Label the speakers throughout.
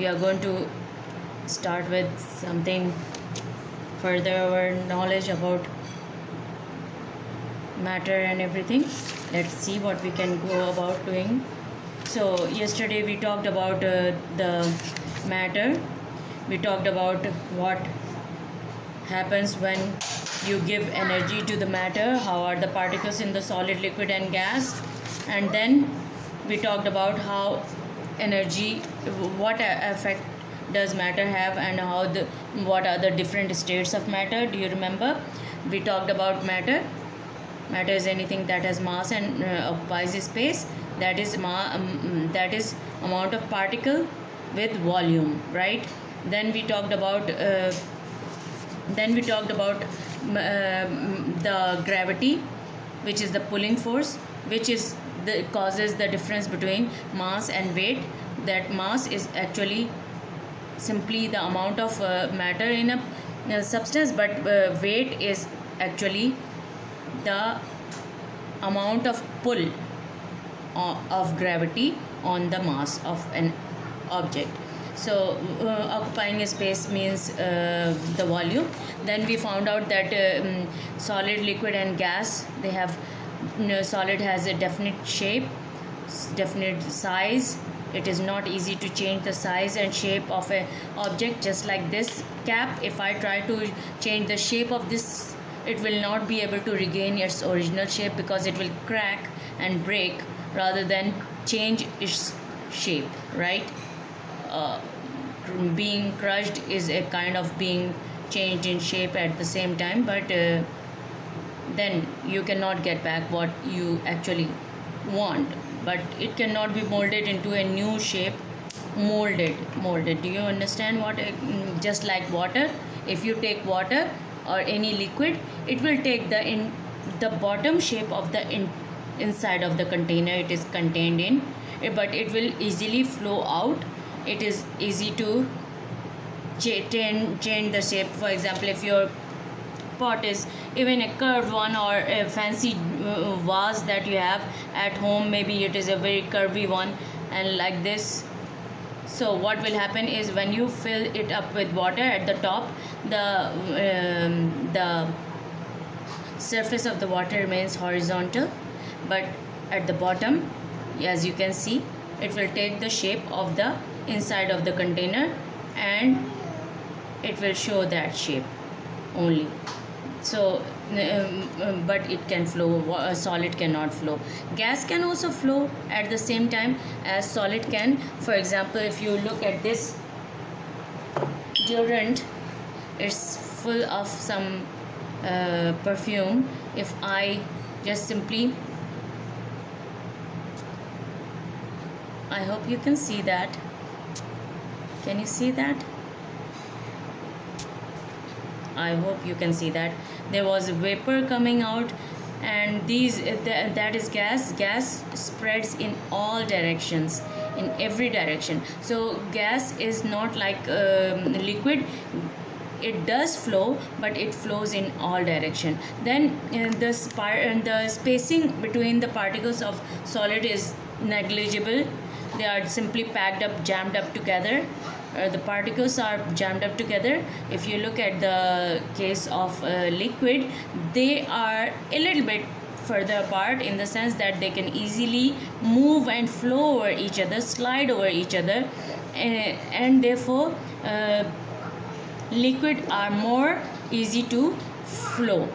Speaker 1: are going to start with something further our knowledge about matter and everything. Let's see what we can go about doing. So yesterday we talked about the matter. We talked about what happens when you give energy to the matter, how are the particles in the solid, liquid and gas, and then we talked about how energy, what effect does matter have, and how the what are the different states of matter. Do you remember? We talked about matter. Matter is anything that has mass and occupies space. That is amount of particle with volume, right? Then we talked about the gravity, which is the pulling force, which is the causes the difference between mass and weight. That mass is actually simply the amount of matter in a substance, but weight is actually the amount of pull of gravity on the mass of an object. So occupying a space means the volume. Then we found out that solid, liquid and gas, they have, solid has a definite shape, definite size. It is not easy to change the size and shape of a object. Just like this cap, if I try to change the shape of this, it will not be able to regain its original shape because it will crack and break rather than change its shape, right? Being crushed is a kind of being changed in shape at the same time, but then you cannot get back what you actually want, but it cannot be molded into a new shape. Molded, do you understand what just like water, if you take water or any liquid, it will take the bottom shape of the inside of the container it is contained in, but it will easily flow out. It is easy to change the shape. For example, if your pot is even a curved one or a fancy vase that you have at home, maybe it is a very curvy one and like this. So what will happen is when you fill it up with water at the top, the surface of the water remains horizontal, but at the bottom, as you can see, it will take the shape of the inside of the container and it will show that shape only. So but it can flow, solid cannot flow. Gas can also flow at the same time as solid can. For example, if you look at this deodorant, it's full of some perfume. If I just simply, I hope you can see that. Can you see that? I hope you can see that there was vapor coming out, and that is gas. Gas spreads in all directions, in every direction. So gas is not like liquid. It does flow, but it flows in all direction. Then the spacing between the particles of solid is negligible. They are simply packed up, jammed up together. The particles are jammed up together. If you look at the case of liquid, they are a little bit further apart in the sense that they can easily move and flow over each other, slide over each other, and therefore liquid are more easy to flow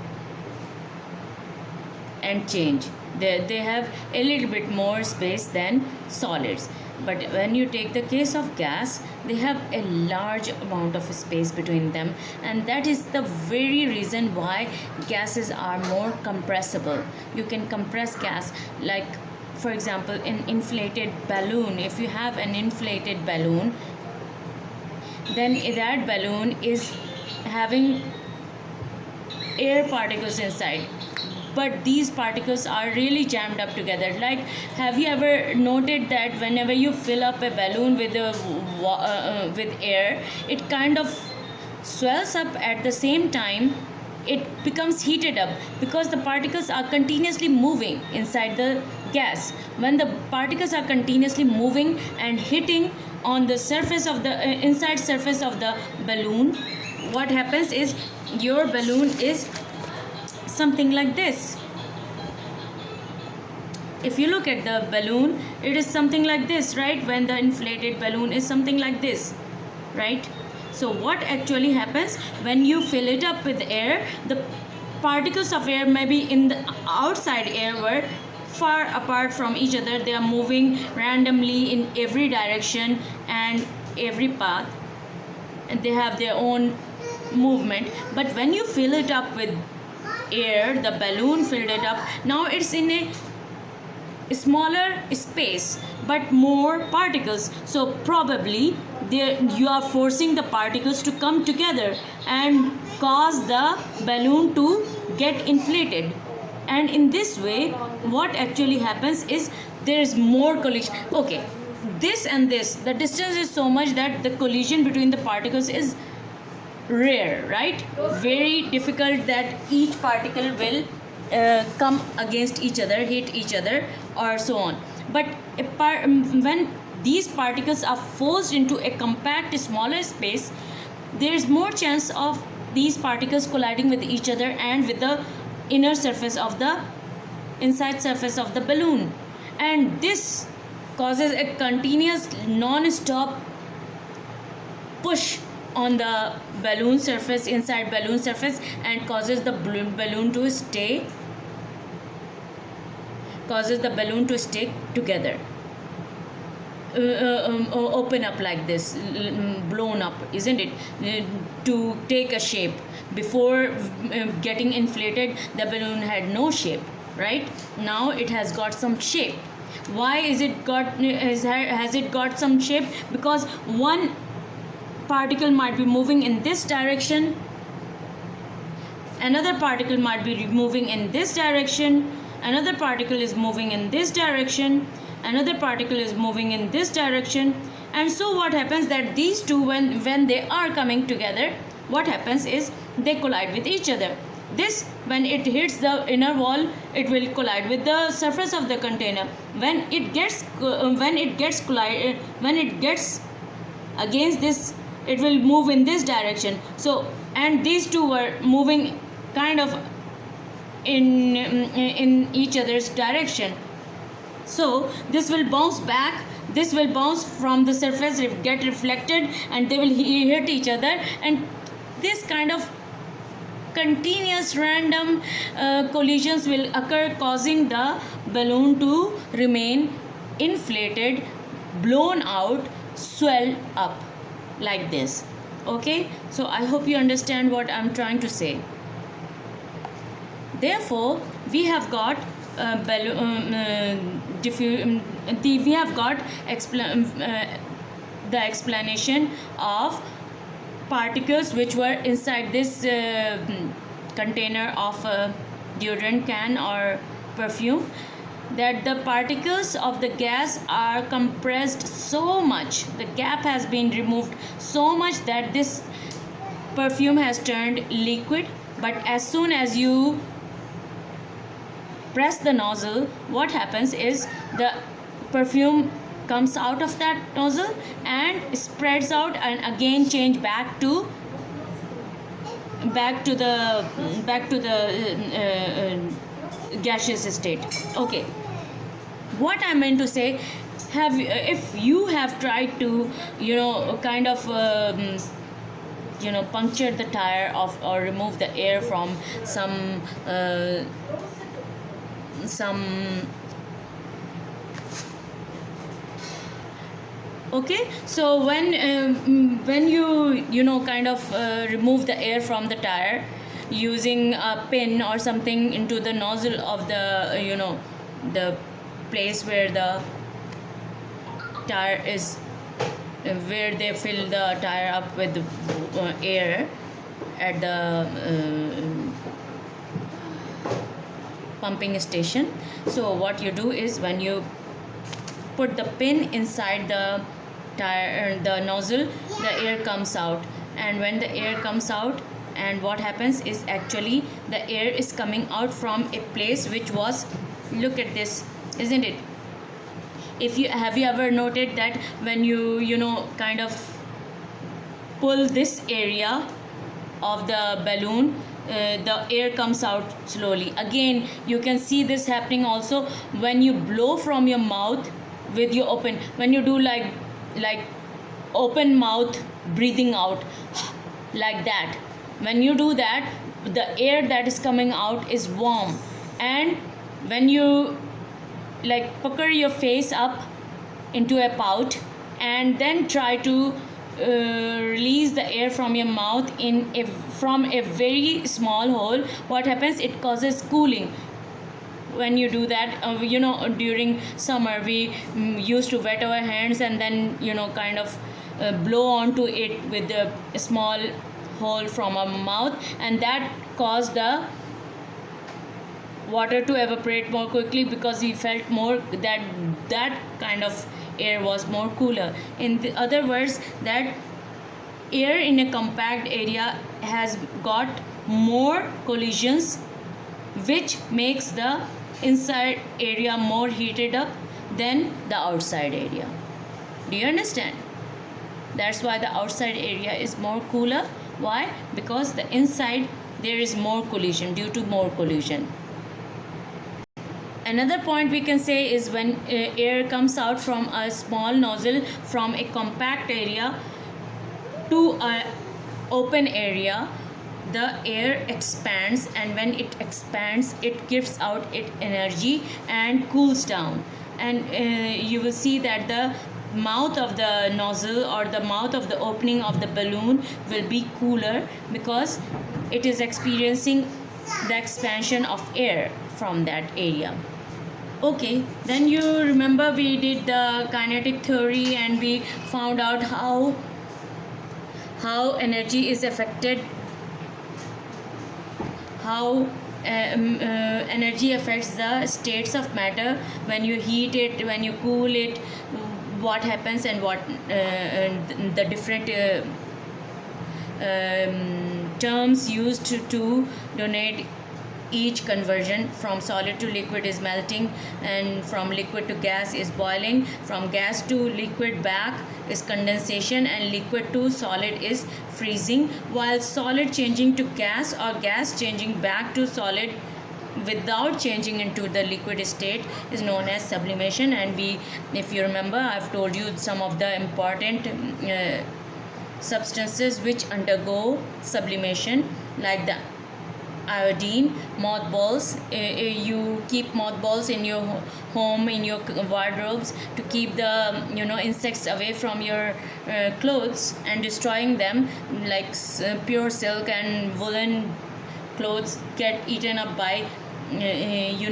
Speaker 1: and change. They have a little bit more space than solids. But when you take the case of gas, they have a large amount of space between them, and that is the very reason why gases are more compressible. You can compress gas, like for example an inflated balloon. If you have an inflated balloon, then that balloon is having air particles inside, but these particles are really jammed up together. Like, have you ever noted that whenever you fill up a balloon with air, it kind of swells up at the same time it becomes heated up because the particles are continuously moving inside the gas. When the particles are continuously moving and hitting on the surface of the inside surface of the balloon, what happens is your balloon is something like this. If you look at the balloon, it is something like this, right? When the inflated balloon is something like this, right? So what actually happens when you fill it up with air, the particles of air may be in the outside air were far apart from each other. They are moving randomly in every direction and every path, and they have their own movement. But when you fill it up with air, the balloon filled it up, now it's in a smaller space but more particles, so probably there you are forcing the particles to come together and cause the balloon to get inflated. And in this way what actually happens is there is more collision. Okay, this and this, the distance is so much that the collision between the particles is rare, right? Very difficult that each particle will come against each other, hit each other, or so on. But when these particles are forced into a compact smaller space, there is more chance of these particles colliding with each other and with the inner surface of the inside surface of the balloon, and this causes a continuous non-stop push on the balloon surface, inside balloon surface, and causes the balloon to stay together, open up like this, blown up, isn't it, to take a shape. Before getting inflated, the balloon had no shape, right? Now it has got some shape. Why has it got some shape? Because one particle might be moving in this direction, another particle might be moving in this direction, another particle is moving in this direction, another particle is moving in this direction. And so what happens that these two, when they are coming together, what happens is they collide with each other. This, when it hits the inner wall, it will collide with the surface of the container. When it gets against this, it will move in this direction. So, and these two were moving kind of in each other's direction. So this will bounce back, this will bounce from the surface, get reflected, and they will hit each other, and this kind of continuous random collisions will occur, causing the balloon to remain inflated, blown out, swell up like this. Okay, so I hope you understand what I'm trying to say. Therefore we have got we have got the explanation of particles which were inside this container of deodorant can or perfume, that the particles of the gas are compressed so much, the gap has been removed so much that this perfume has turned liquid. But as soon as you press the nozzle, what happens is the perfume comes out of that nozzle and spreads out and again change back to the gaseous state. Okay, what I meant to say, if you have tried to kind of puncture the tire of or remove the air from some okay, so when you kind of remove the air from the tire using a pin or something into the nozzle of the the place where the tire is, where they fill the tire up with air at the pumping station. So what you do is, when you put the pin inside the tire, the nozzle, the air comes out, and when the air comes out, and what happens is actually the air is coming out from a place which was, look at this, isn't it, If you have you ever noted that when you know kind of pull this area of the balloon, the air comes out slowly. Again, you can see this happening also when you blow from your mouth with your open, when you do like open mouth breathing out like that. When you do that, the air that is coming out is warm, and when you like pucker your face up into a pout and then try to release the air from your mouth from a very small hole, what happens, it causes cooling. When you do that, during summer we used to wet our hands and then kind of blow onto it with a small hole from our mouth, and that caused the water to evaporate more quickly because we felt more that kind of air was more cooler. In the other words, that air in a compact area has got more collisions, which makes the inside area more heated up than the outside area. Do you understand? That's why the outside area is more cooler. Why? Because the inside there is more collision, due to more collision. Another point we can say is when air comes out from a small nozzle from a compact area to a open area, the air expands, and when it expands it gives out its energy and cools down. And you will see that the mouth of the nozzle or the mouth of the opening of the balloon will be cooler because it is experiencing the expansion of air from that area. Okay, then you remember we did the kinetic theory and we found out how energy is affected, how energy affects the states of matter. When you heat it, when you cool it, what happens, and what the different terms used to donate each conversion. From solid to liquid is melting, and from liquid to gas is boiling, from gas to liquid back is condensation, and liquid to solid is freezing, while solid changing to gas or gas changing back to solid without changing into the liquid state is known as sublimation. And if you remember, I've told you some of the important substances which undergo sublimation, like the iodine, mothballs. You keep mothballs in your home, in your wardrobes, to keep the insects away from your clothes and destroying them, like pure silk and woolen clothes get eaten up by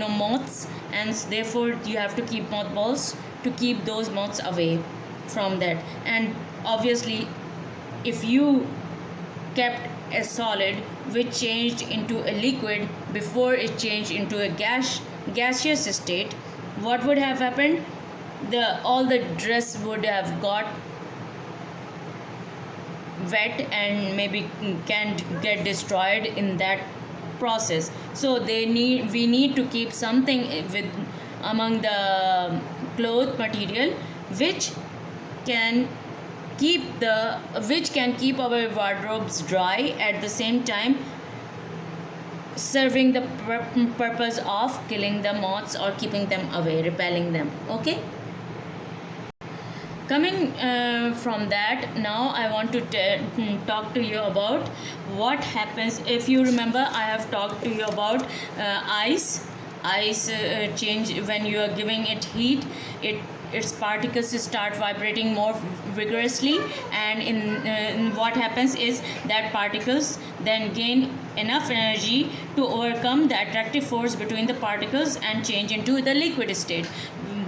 Speaker 1: moths, and therefore you have to keep mothballs to keep those moths away from that. And obviously, if you kept a solid which changed into a liquid before it changed into a gaseous state, what would have happened? All the dress would have got wet and maybe can get destroyed in that process. So we need to keep something with among the cloth material which can keep our wardrobes dry, at the same time serving the purpose of killing the moths or keeping them away, repelling them. Okay, coming from that, now I want to talk to you about what happens. If you remember, I have talked to you about ice change. When you are giving it heat, its particles start vibrating more vigorously, and in what happens is that particles then gain enough energy to overcome the attractive force between the particles and change into the liquid state.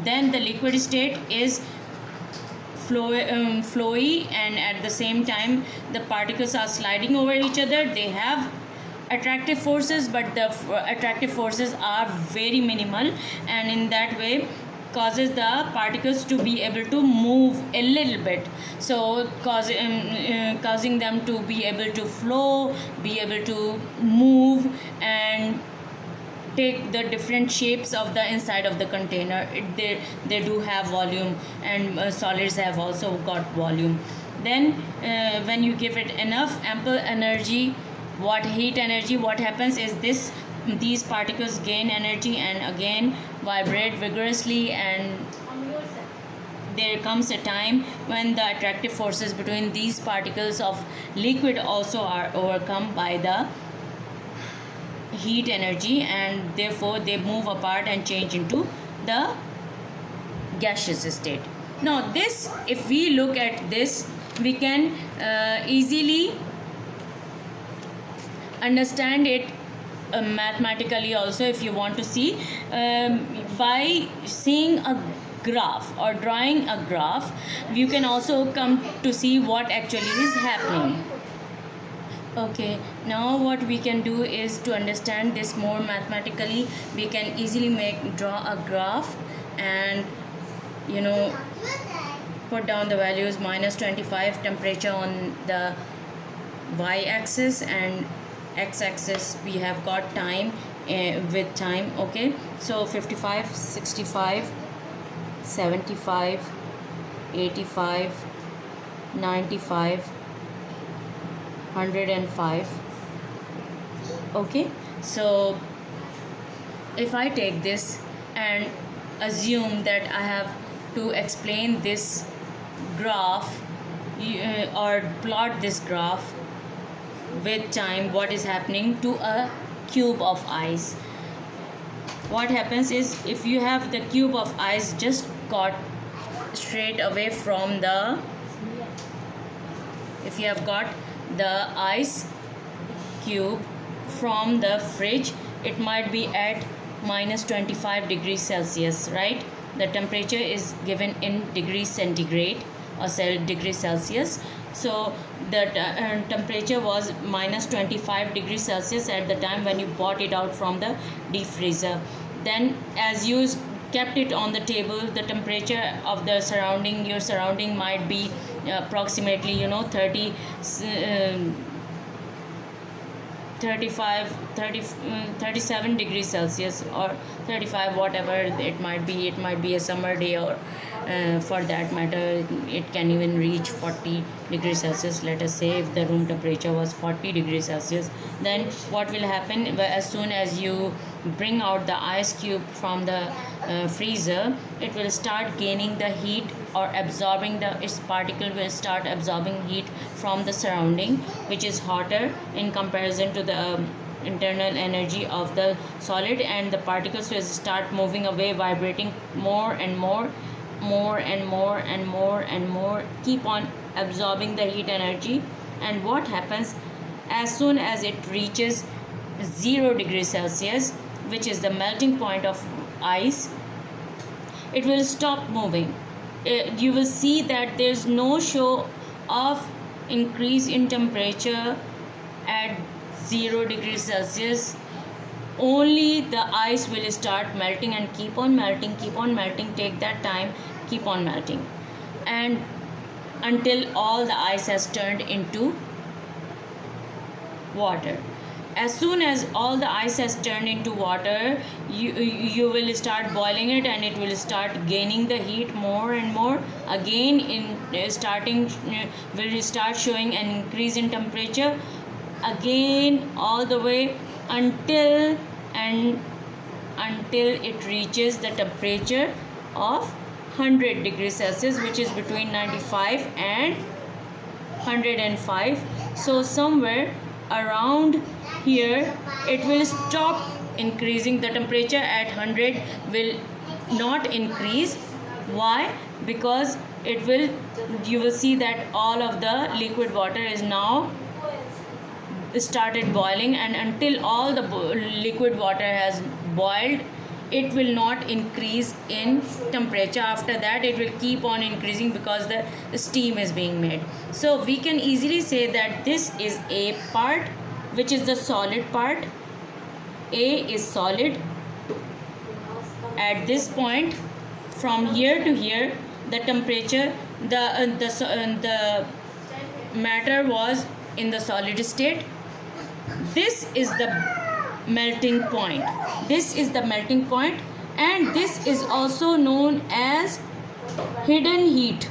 Speaker 1: Then the liquid state is flowy, and at the same time the particles are sliding over each other. They have attractive forces, but the attractive forces are very minimal, and in that way causes the particles to be able to move a little bit, so causing them to be able to flow, be able to move, and take the different shapes of the inside of the container. They do have volume, and solids have also got volume. Then when you give it enough ample energy, what heat energy, what happens is these particles gain energy and again vibrate vigorously, and there comes a time when the attractive forces between these particles of liquid also are overcome by the heat energy, and therefore they move apart and change into the gaseous state. Now this, if we look at this, we can easily understand it mathematically also. If you want to see, by seeing a graph or drawing a graph, you can also come to see what actually is happening. Okay, now what we can do is to understand this more mathematically. We can easily draw a graph, and put down the values. -25 temperature on the y-axis, and x-axis we have got time, with time. Okay, so 55, 65, 75, 85, 95, 105. Okay, so if I take this and assume that I have to explain this graph, or plot this graph with time, what is happening to a cube of ice. What happens is, if you have the cube of ice just got straight away from the, if you have got the ice cube from the fridge, it might be at -25 degrees Celsius, right? The temperature is given in degrees centigrade or degrees Celsius. So the temperature was -25 degrees Celsius at the time when you bought it out from the deep freezer. Then as you kept it on the table, the temperature of the surrounding, your surrounding might be approximately 37 degrees Celsius or 35, whatever it might be. It might be a summer day, or for that matter it can even reach 40 degrees Celsius. Let us say if the room temperature was 40 degrees Celsius, then what will happen, as soon as you bring out the ice cube from the freezer, it will start gaining the heat, or absorbing its particle will start absorbing heat from the surrounding, which is hotter in comparison to the internal energy of the solid, and the particles will start moving away, vibrating more and more, more and more and more and more, keep on absorbing the heat energy. And what happens, as soon as it reaches 0 degrees Celsius, which is the melting point of ice, it will stop moving. You will see that there's no show of increase in temperature at 0 degrees Celsius. Only the ice will start melting and keep on melting, keep on melting, take that time, keep on melting, and until all the ice has turned into water. As soon as all the ice has turned into water, you will start boiling it, and it will start gaining the heat more and more. Again, will start showing an increase in temperature, again all the way until it reaches the temperature of 100 degrees Celsius, which is between 95 and 105. So somewhere around here it will stop increasing. The temperature at 100 will not increase. Why? Because you will see that all of the liquid water is now started boiling, and until all the liquid water has boiled, it will not increase in temperature. After that it will keep on increasing because the steam is being made. So we can easily say that this is A part, which is the solid part. A is solid. At this point, from here to here, the temperature, the matter was in the solid state. This is the melting point. This is the melting point, and this is also known as hidden heat.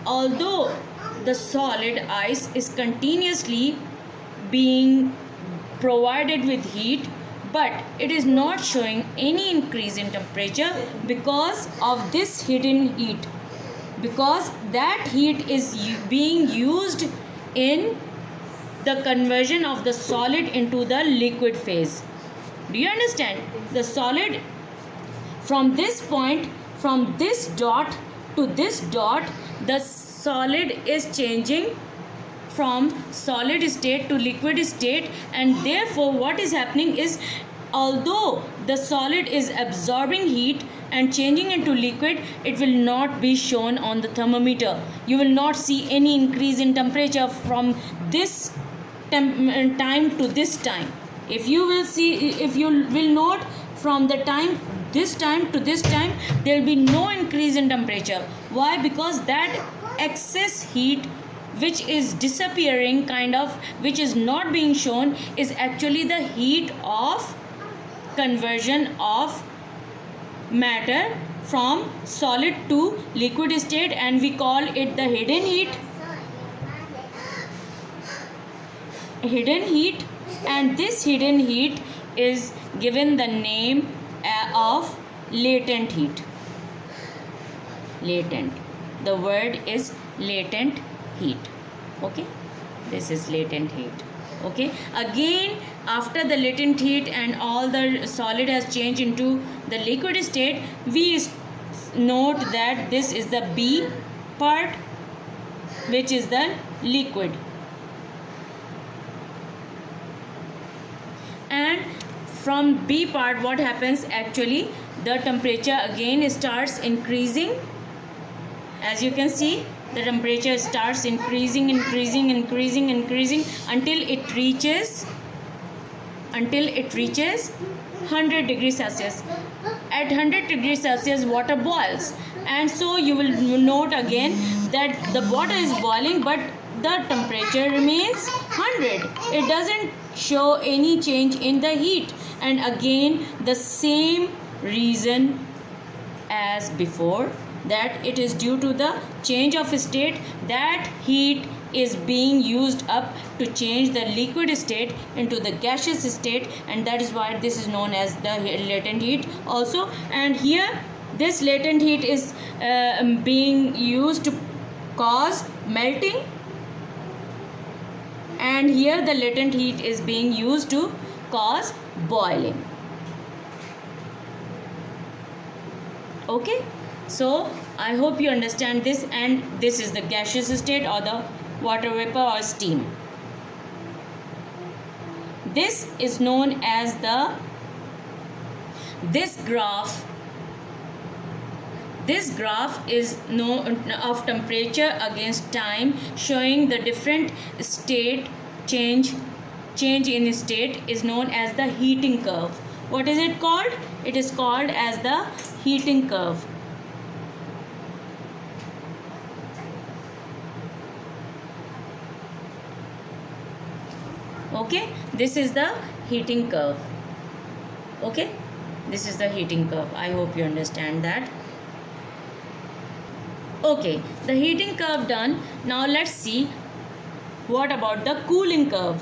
Speaker 1: Although the solid ice is continuously being provided with heat, but it is not showing any increase in temperature because of this hidden heat, because that heat is being used in the conversion of the solid into the liquid phase. Do you understand? The solid, from this point, from this dot to this dot, the solid is changing from solid state to liquid state, and therefore what is happening is, although the solid is absorbing heat and changing into liquid, it will not be shown on the thermometer. You will not see any increase in temperature from this time to this time. If you will note, from the time this time to this time, there will be no increase in temperature. Why? Because that excess heat which is disappearing, kind of, which is not being shown, is actually the heat of conversion of matter from solid to liquid state, and we call it the hidden heat. And this hidden heat is given the name of latent heat. Latent, the word is latent heat. Okay, this is latent heat. Okay, again, after the latent heat and all the solid has changed into the liquid state, we note that this is the B part, which is the liquid. And from B part, what happens actually, the temperature again starts increasing. As you can see, the temperature starts increasing until it reaches 100 degrees Celsius. At 100 degrees Celsius, water boils, and so you will note again that the water is boiling, but the temperature remains 100. It doesn't show any change in the heat. And again, the same reason as before, that it is due to the change of state, that heat is being used up to change the liquid state into the gaseous state, and that is why this is known as the latent heat also. And here this latent heat is being used to cause melting, and here the latent heat is being used to cause boiling. Okay, so I hope you understand this, and this is the gaseous state or the water vapor or steam. This is known as this graph is of temperature against time, showing the different state change in state, is known as the heating curve. What is it called? It is called as the heating curve. Okay, this is the heating curve. Okay, this is the heating curve. I hope you understand that. Okay, the heating curve done. Now let's see what about the cooling curve.